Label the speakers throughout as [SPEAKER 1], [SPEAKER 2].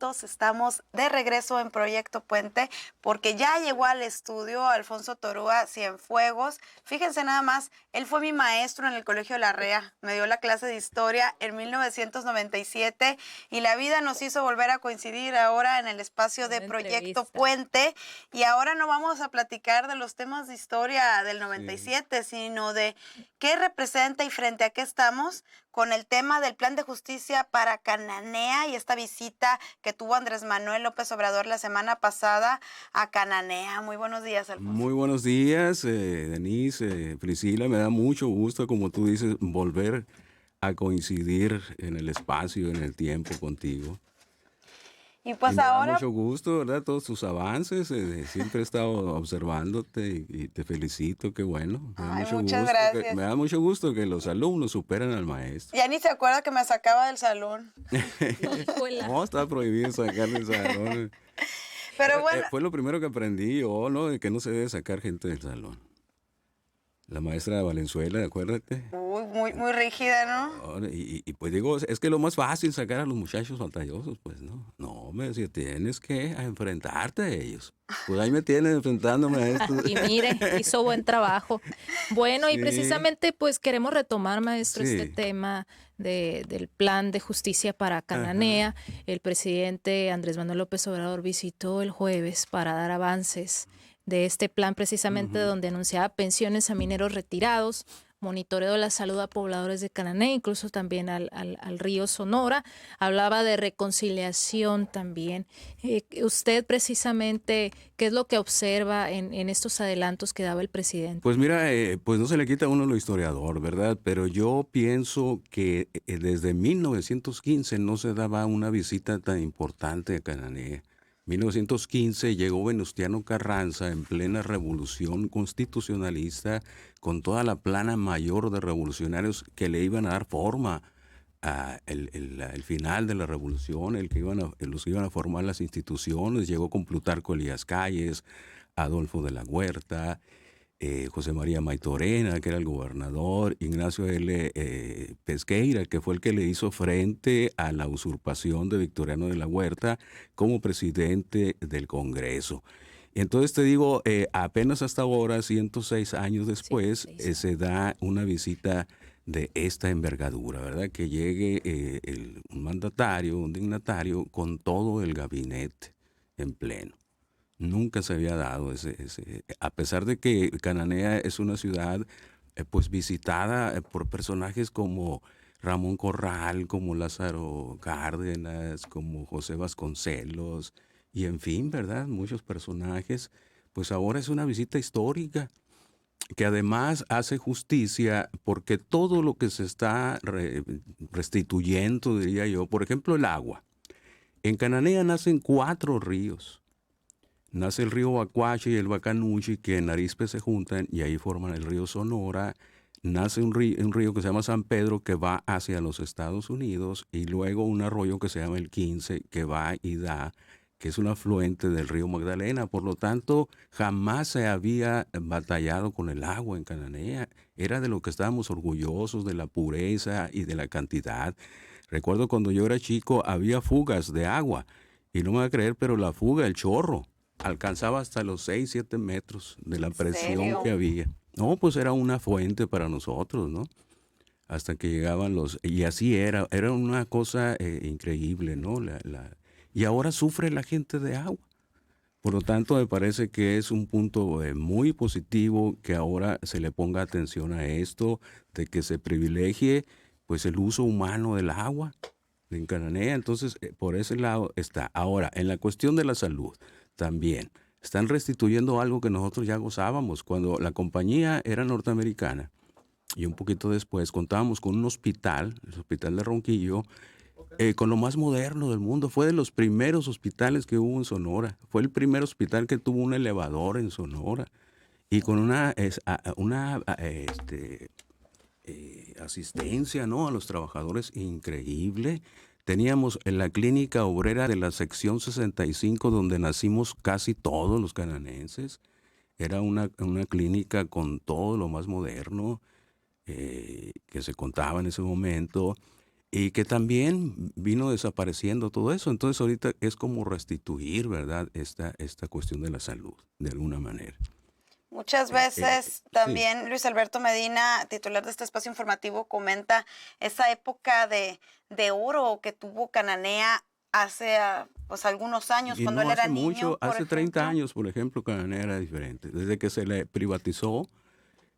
[SPEAKER 1] minutos estamos de regreso en Proyecto Puente porque ya llegó al estudio Alfonso Torúa Cienfuegos. Fíjense nada más, él fue mi maestro en el Colegio La Rea, me dio la clase de historia en 1997 y la vida nos hizo volver a coincidir ahora en el espacio de Proyecto Puente, y ahora no vamos a platicar de los temas de historia del 97, sino de qué representa y frente a qué estamos con el tema del Plan de Justicia para Cananea y esta visita que tuvo Andrés Manuel López Obrador la semana pasada a Cananea. Muy buenos días, Alfonso.
[SPEAKER 2] Muy buenos días, Denise, Priscila. Me da mucho gusto, como tú dices, volver a coincidir en el espacio, en el tiempo contigo.
[SPEAKER 1] Y pues
[SPEAKER 2] me
[SPEAKER 1] ahora...
[SPEAKER 2] da mucho gusto, ¿verdad? Todos tus avances. Siempre he estado observándote y te felicito, qué bueno. Me da
[SPEAKER 1] Ay,
[SPEAKER 2] mucho
[SPEAKER 1] muchas
[SPEAKER 2] gusto
[SPEAKER 1] gracias.
[SPEAKER 2] me da mucho gusto que los alumnos superen al maestro.
[SPEAKER 1] Ya ni se acuerda que me sacaba del salón.
[SPEAKER 2] No, está prohibido sacar del salón.
[SPEAKER 1] Pero bueno.
[SPEAKER 2] Fue lo primero que aprendí yo, ¿no? De que no se debe sacar gente del salón. La maestra de Valenzuela, acuérdate.
[SPEAKER 1] Muy rígida, ¿no?
[SPEAKER 2] Y pues digo, es que lo más fácil sacar a los muchachos batallosos, pues no. No, me decía, tienes que enfrentarte a ellos. Pues ahí me tienen enfrentándome a esto.
[SPEAKER 3] Y mire, hizo buen trabajo. Bueno, sí. Y precisamente pues queremos retomar, maestro, este tema del plan de justicia para Cananea. Ajá. El presidente Andrés Manuel López Obrador visitó el jueves para dar avances de este plan, precisamente donde anunciaba pensiones a mineros retirados, monitoreo de la salud a pobladores de Cananea, incluso también al río Sonora. Hablaba de reconciliación también. Usted precisamente, ¿qué es lo que observa en estos adelantos que daba el presidente?
[SPEAKER 2] Pues mira, pues no se le quita a uno lo historiador, ¿verdad? Pero yo pienso que desde 1915 no se daba una visita tan importante a Cananea. 1915 llegó Venustiano Carranza en plena revolución constitucionalista con toda la plana mayor de revolucionarios que le iban a dar forma el final de la revolución, los que iban a formar las instituciones. Llegó con Plutarco Elías Calles, Adolfo de la Huerta, José María Maytorena, que era el gobernador, Ignacio L. Pesqueira, que fue el que le hizo frente a la usurpación de Victoriano de la Huerta como presidente del Congreso. Entonces te digo, apenas hasta ahora, 106 años después, se da una visita de esta envergadura, ¿verdad? Que llegue un mandatario, un dignatario, con todo el gabinete en pleno. Nunca se había dado a pesar de que Cananea es una ciudad pues visitada por personajes como Ramón Corral, como Lázaro Cárdenas, como José Vasconcelos, y en fin, ¿verdad? Muchos personajes. Pues ahora es una visita histórica que además hace justicia porque todo lo que se está restituyendo, diría yo, por ejemplo, el agua. En Cananea nacen 4 ríos. Nace el río Bacuache y el Bacanuchi, que en Arizpe se juntan y ahí forman el río Sonora. Nace un río que se llama San Pedro, que va hacia los Estados Unidos, y luego un arroyo que se llama el 15, que va y da, que es un afluente del río Magdalena. Por lo tanto, jamás se había batallado con el agua en Cananea. Era de lo que estábamos orgullosos, de la pureza y de la cantidad. Recuerdo cuando yo era chico, había fugas de agua, y no me va a creer, pero la fuga, el chorro, alcanzaba hasta los 6, 7 metros de la presión que había. No, pues era una fuente para nosotros, ¿no? Hasta que llegaban y así era una cosa increíble, ¿no? Y ahora sufre la gente de agua. Por lo tanto, me parece que es un punto muy positivo que ahora se le ponga atención a esto, de que se privilegie pues el uso humano del agua en Cananea. Entonces, por ese lado está. Ahora, en la cuestión de la salud, también están restituyendo algo que nosotros ya gozábamos. Cuando la compañía era norteamericana y un poquito después contábamos con un hospital, el Hospital de Ronquillo, con lo más moderno del mundo. Fue de los primeros hospitales que hubo en Sonora. Fue el primer hospital que tuvo un elevador en Sonora y con una asistencia, ¿no?, a los trabajadores increíble. Teníamos en la clínica obrera de la sección 65, donde nacimos casi todos los cananenses. Era una clínica con todo lo más moderno que se contaba en ese momento. y que también vino desapareciendo todo eso. Entonces ahorita es como restituir, ¿verdad? Esta cuestión de la salud, de alguna manera.
[SPEAKER 1] Muchas veces
[SPEAKER 2] Sí,
[SPEAKER 1] también Luis Alberto Medina, titular de este espacio informativo, comenta esa época de oro que tuvo Cananea hace pues algunos años,
[SPEAKER 2] y
[SPEAKER 1] cuando él
[SPEAKER 2] no
[SPEAKER 1] era
[SPEAKER 2] hace
[SPEAKER 1] niño,
[SPEAKER 2] mucho,
[SPEAKER 1] por
[SPEAKER 2] hace 30
[SPEAKER 1] ejemplo.
[SPEAKER 2] años, por ejemplo, Cananea era diferente. Desde que se le privatizó,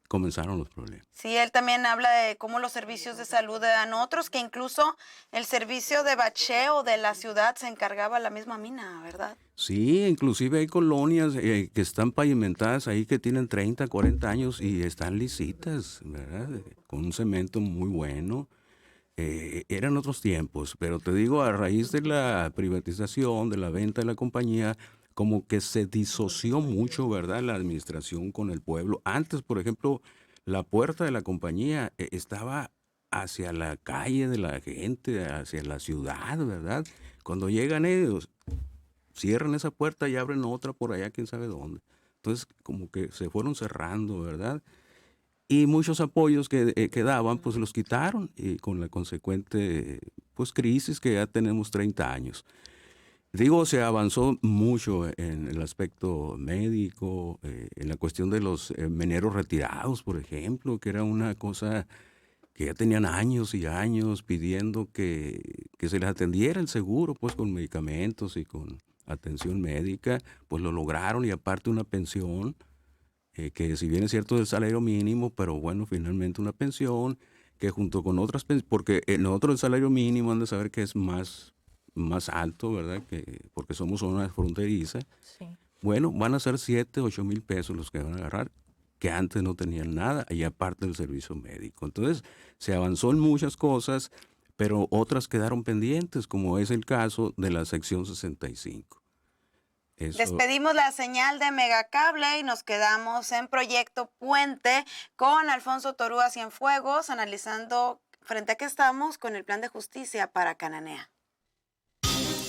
[SPEAKER 2] comenzaron los problemas.
[SPEAKER 1] Sí, él también habla de cómo los servicios de salud eran otros, que incluso el servicio de bacheo de la ciudad se encargaba la misma mina, ¿verdad?
[SPEAKER 2] Sí, inclusive hay colonias que están pavimentadas ahí que tienen 30, 40 años y están lisitas, ¿verdad? Con un cemento muy bueno. Eran otros tiempos, pero te digo, a raíz de la privatización, de la venta de la compañía, como que se disoció mucho, ¿verdad? La administración con el pueblo. Antes, por ejemplo, la puerta de la compañía estaba hacia la calle de la gente, hacia la ciudad, ¿verdad? Cuando llegan ellos, cierran esa puerta y abren otra por allá, quién sabe dónde. Entonces, como que se fueron cerrando, ¿verdad? Y muchos apoyos que daban, pues los quitaron y con la consecuente, pues crisis que ya tenemos 30 años. Digo, se avanzó mucho en el aspecto médico, en la cuestión de los mineros retirados, por ejemplo, que era una cosa que ya tenían años y años pidiendo que se les atendiera el seguro, pues con medicamentos y con atención médica, pues lo lograron y aparte una pensión que si bien es cierto del salario mínimo, pero bueno, finalmente una pensión que junto con otras pensiones, porque nosotros el salario mínimo han de saber que es más alto, ¿verdad? Porque somos zona fronteriza.
[SPEAKER 3] Sí.
[SPEAKER 2] Bueno, van a ser 7, 8 mil pesos los que van a agarrar, que antes no tenían nada, y aparte del servicio médico. Entonces, se avanzó en muchas cosas, pero otras quedaron pendientes, como es el caso de la sección 65. Eso.
[SPEAKER 1] Despedimos la señal de Megacable y nos quedamos en Proyecto Puente con Alfonso Torúa Cienfuegos, analizando frente a qué estamos con el plan de justicia para Cananea.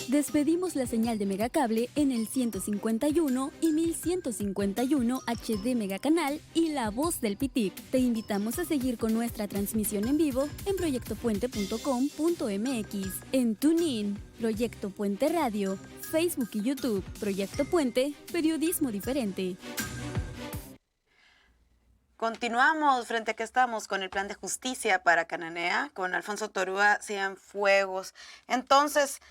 [SPEAKER 4] Despedimos la señal de Megacable en el 151 y 1151 HD Megacanal y La Voz del Pitic. Te invitamos a seguir con nuestra transmisión en vivo en proyectopuente.com.mx, en TuneIn, Proyecto Puente Radio, Facebook y YouTube. Proyecto Puente, periodismo diferente.
[SPEAKER 1] Continuamos frente a que estamos con el plan de justicia para Cananea, con Alfonso Torúa Cienfuegos. Entonces,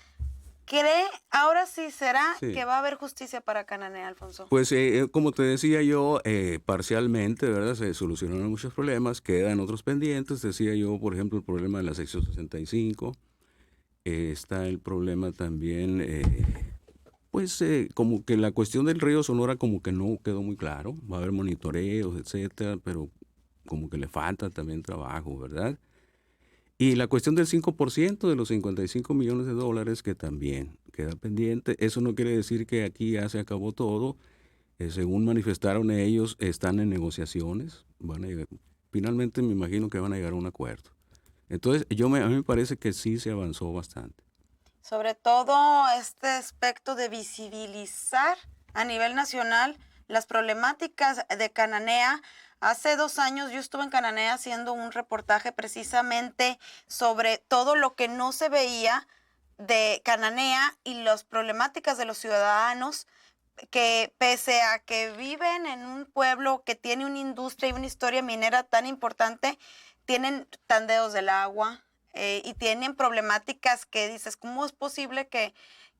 [SPEAKER 1] ¿cree ahora sí será
[SPEAKER 2] Sí.
[SPEAKER 1] que va a haber justicia para Cananea, Alfonso?
[SPEAKER 2] Pues como te decía yo, parcialmente, ¿verdad? Se solucionaron muchos problemas, quedan otros pendientes. Decía yo, por ejemplo, el problema de la sección 65. Está el problema también, como que la cuestión del río Sonora como que no quedó muy claro. Va a haber monitoreos, etcétera, pero como que le falta también trabajo, ¿verdad? Y la cuestión del 5% de los 55 millones de dólares que también queda pendiente. Eso no quiere decir que aquí ya se acabó todo. Según manifestaron ellos, están en negociaciones. Finalmente me imagino que van a llegar a un acuerdo. Entonces, a mí me parece que sí se avanzó bastante.
[SPEAKER 1] Sobre todo este aspecto de visibilizar a nivel nacional las problemáticas de Cananea. Hace 2 años yo estuve en Cananea haciendo un reportaje precisamente sobre todo lo que no se veía de Cananea y las problemáticas de los ciudadanos que pese a que viven en un pueblo que tiene una industria y una historia minera tan importante, tienen tandeos del agua y tienen problemáticas que dices, ¿cómo es posible que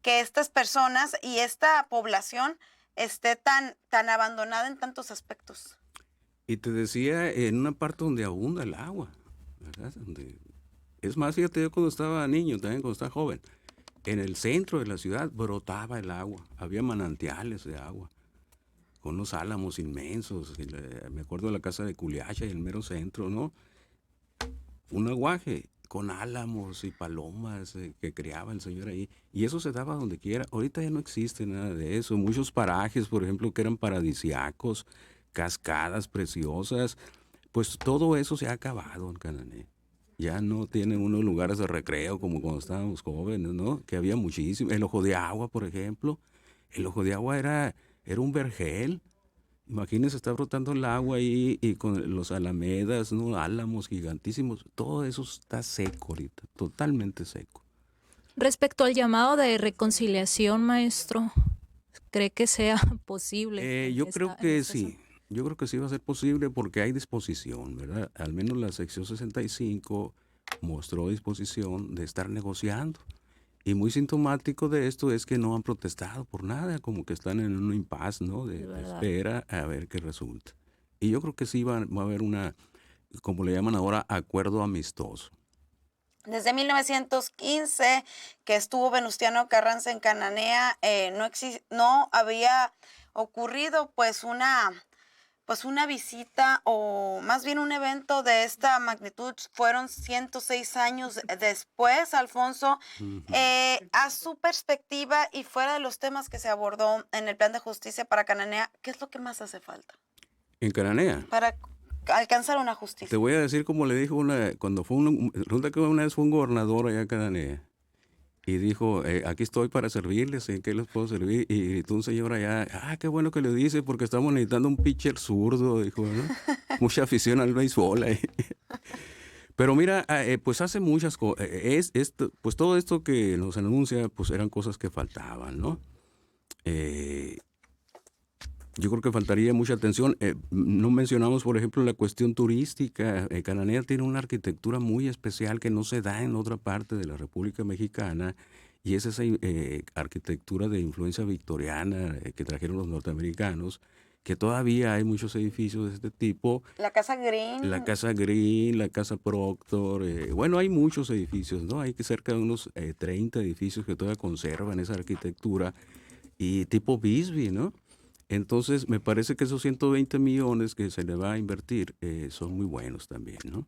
[SPEAKER 1] estas personas y esta población esté tan abandonada en tantos aspectos?
[SPEAKER 2] Y te decía, en una parte donde abunda el agua, ¿verdad? Es más, fíjate, yo cuando estaba niño, también cuando estaba joven, en el centro de la ciudad brotaba el agua, había manantiales de agua, con unos álamos inmensos, me acuerdo de la casa de Culiacha y el mero centro, ¿no? Un aguaje con álamos y palomas que criaba el señor ahí, y eso se daba donde quiera. Ahorita ya no existe nada de eso. Muchos parajes, por ejemplo, que eran paradisíacos, cascadas preciosas, pues todo eso se ha acabado en Cananea. Ya no tiene unos lugares de recreo como cuando estábamos jóvenes, ¿no? Que había muchísimo. El Ojo de Agua, por ejemplo. El Ojo de Agua era un vergel Imagínense, está brotando el agua ahí y con los alamedas, ¿no? Álamos gigantísimos. Todo eso está seco ahorita, totalmente seco.
[SPEAKER 3] Respecto al llamado de reconciliación, maestro, ¿cree que sea posible
[SPEAKER 2] Yo creo que
[SPEAKER 3] esta
[SPEAKER 2] sí. Yo creo que sí va a ser posible porque hay disposición, ¿verdad? Al menos la sección 65 mostró disposición de estar negociando. Y muy sintomático de esto es que no han protestado por nada, como que están en un impasse, ¿no? De
[SPEAKER 3] verdad?
[SPEAKER 2] espera a ver qué resulta. Y yo creo que sí va a haber una, como le llaman ahora, acuerdo amistoso.
[SPEAKER 1] Desde 1915 que estuvo Venustiano Carranza en Cananea, no había ocurrido pues una visita o más bien un evento de esta magnitud. Fueron 106 años después, Alfonso. A su perspectiva y fuera de los temas que se abordó en el plan de justicia para Cananea, ¿qué es lo que más hace falta
[SPEAKER 2] En Cananea.
[SPEAKER 1] para alcanzar una justicia?
[SPEAKER 2] Te voy a decir como le dijo cuando resulta que una vez fue un gobernador allá en Cananea y dijo, aquí estoy para servirles, ¿en qué les puedo servir? Y gritó un señor allá, qué bueno que le dice, porque estamos necesitando un pitcher zurdo, dijo, ¿no? Mucha afición al béisbol ahí. Pero mira, pues hace muchas cosas, pues todo esto que nos anuncia, pues eran cosas que faltaban, ¿no? Yo creo que faltaría mucha atención. No mencionamos, por ejemplo, la cuestión turística. Cananea tiene una arquitectura muy especial que no se da en otra parte de la República Mexicana, y es esa arquitectura de influencia victoriana que trajeron los norteamericanos, que todavía hay muchos edificios de este tipo.
[SPEAKER 1] La Casa Green.
[SPEAKER 2] La Casa Green, la Casa Proctor. Bueno, hay muchos edificios, ¿no? Hay cerca de unos 30 edificios que todavía conservan esa arquitectura y tipo Bisbee, ¿no? Entonces, me parece que esos 120 millones que se le va a invertir son muy buenos también, ¿no?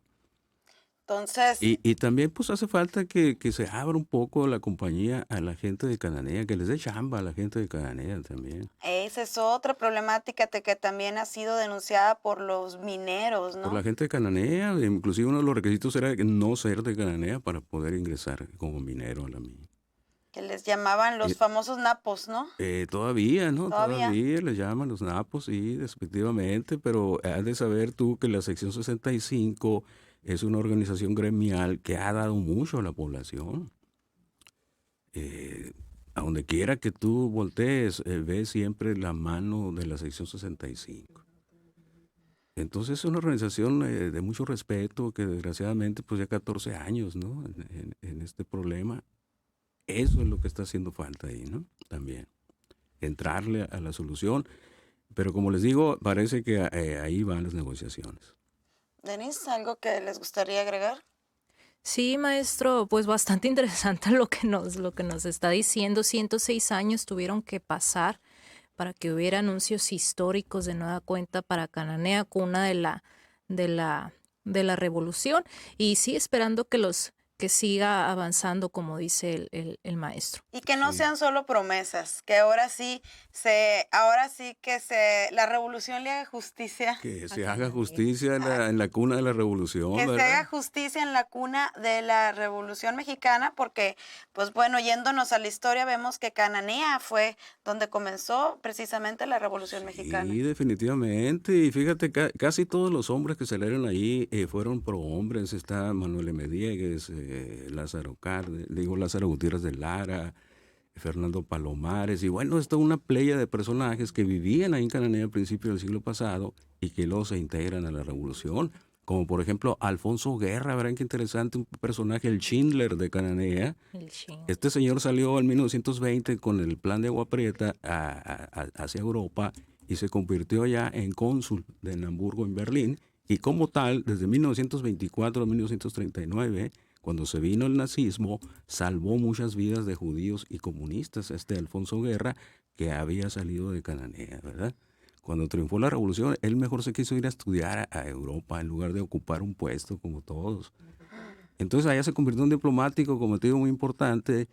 [SPEAKER 1] Entonces,
[SPEAKER 2] Y también pues hace falta que se abra un poco la compañía a la gente de Cananea, que les dé chamba a la gente de Cananea también.
[SPEAKER 1] esa es otra problemática que también ha sido denunciada por los mineros, ¿no?
[SPEAKER 2] Por la gente de Cananea, inclusive uno de los requisitos era no ser de Cananea para poder ingresar como minero a la mina.
[SPEAKER 1] Que les llamaban los famosos napos, ¿no?
[SPEAKER 2] Todavía, ¿no?
[SPEAKER 1] Todavía.
[SPEAKER 2] Todavía les llaman los napos, sí, respectivamente, pero has de saber tú que la sección 65 es una organización gremial que ha dado mucho a la población. A donde quiera que tú voltees, ves siempre la mano de la sección 65. Entonces es una organización de mucho respeto que desgraciadamente pues ya 14 años, ¿no? En este problema. Eso es lo que está haciendo falta ahí, ¿no? También. Entrarle a la solución. Pero como les digo, parece que ahí van las negociaciones.
[SPEAKER 1] Denise, ¿algo que les gustaría agregar?
[SPEAKER 3] Sí, maestro, pues bastante interesante lo que nos está diciendo. 106 años tuvieron que pasar para que hubiera anuncios históricos de nueva cuenta para Cananea, cuna de la revolución. Y sí, esperando que siga avanzando, como dice el maestro.
[SPEAKER 1] Y que no
[SPEAKER 2] Sí.
[SPEAKER 1] sean solo promesas, que ahora sí que la revolución le haga justicia.
[SPEAKER 2] Que se haga justicia en la cuna de la revolución,
[SPEAKER 1] Que se
[SPEAKER 2] ¿verdad?
[SPEAKER 1] haga justicia en la cuna de la Revolución Mexicana, porque, pues bueno, yéndonos a la historia, vemos que Cananea fue donde comenzó precisamente la Revolución Mexicana.
[SPEAKER 2] Sí, definitivamente. Y fíjate, casi todos los hombres que salieron ahí fueron prohombres. Está Manuel M. Diegues, Lázaro Gutiérrez de Lara, Fernando Palomares. Y bueno, está una playa de personajes que vivían ahí en Cananea al principio del siglo pasado y que luego se integran a la revolución. Como por ejemplo Alfonso Guerra, verán qué interesante, un personaje, el Schindler de Cananea. Este señor salió en 1920 con el plan de Agua Prieta hacia Europa y se convirtió ya en cónsul de Hamburgo en Berlín. Y como tal, desde 1924 a 1939, cuando se vino el nazismo, salvó muchas vidas de judíos y comunistas. Alfonso Guerra, que había salido de Cananea, ¿verdad? Cuando triunfó la revolución, él mejor se quiso ir a estudiar a Europa en lugar de ocupar un puesto como todos. Entonces allá se convirtió en un diplomático, como te digo, muy importante,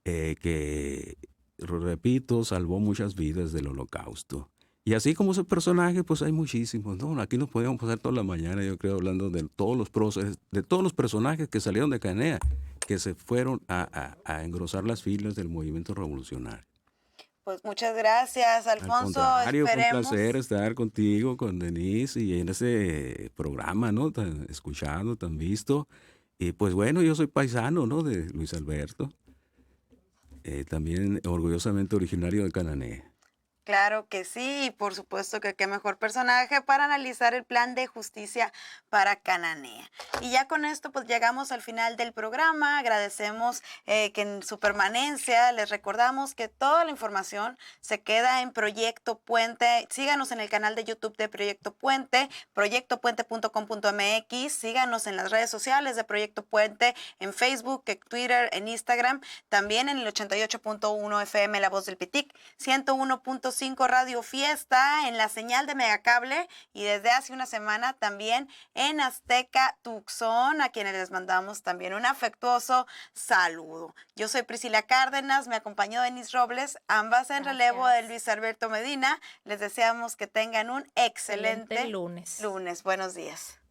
[SPEAKER 2] que, repito, salvó muchas vidas del Holocausto. Y así como ese personaje, pues hay muchísimos, ¿no? Aquí nos podíamos pasar toda la mañana, yo creo, hablando de todos los personajes que salieron de Cananea, que se fueron a engrosar las filas del movimiento revolucionario.
[SPEAKER 1] Pues muchas gracias,
[SPEAKER 2] Al
[SPEAKER 1] Alfonso.
[SPEAKER 2] contrario, fue un
[SPEAKER 1] Esperemos.
[SPEAKER 2] placer estar contigo, con Denise y en ese programa, ¿no? Tan escuchado, tan visto. Y pues bueno, yo soy paisano, ¿no? De Luis Alberto. También orgullosamente originario de Cananea.
[SPEAKER 1] Claro que sí, y por supuesto que qué mejor personaje para analizar el plan de justicia para Cananea. Y ya con esto pues llegamos al final del programa, agradecemos que en su permanencia, les recordamos que toda la información se queda en Proyecto Puente, síganos en el canal de YouTube de Proyecto Puente, proyectopuente.com.mx, síganos en las redes sociales de Proyecto Puente, en Facebook, en Twitter, en Instagram, también en el 88.1 FM La Voz del Pitic, 101.5 Radio Fiesta, en la señal de Megacable y desde hace una semana también en Azteca Tucson, a quienes les mandamos también un afectuoso saludo. Yo soy Priscila Cárdenas, me acompañó Denise Robles, ambas en relevo de Luis Alberto Medina. Les deseamos que tengan un excelente
[SPEAKER 3] lunes.
[SPEAKER 1] Buenos días.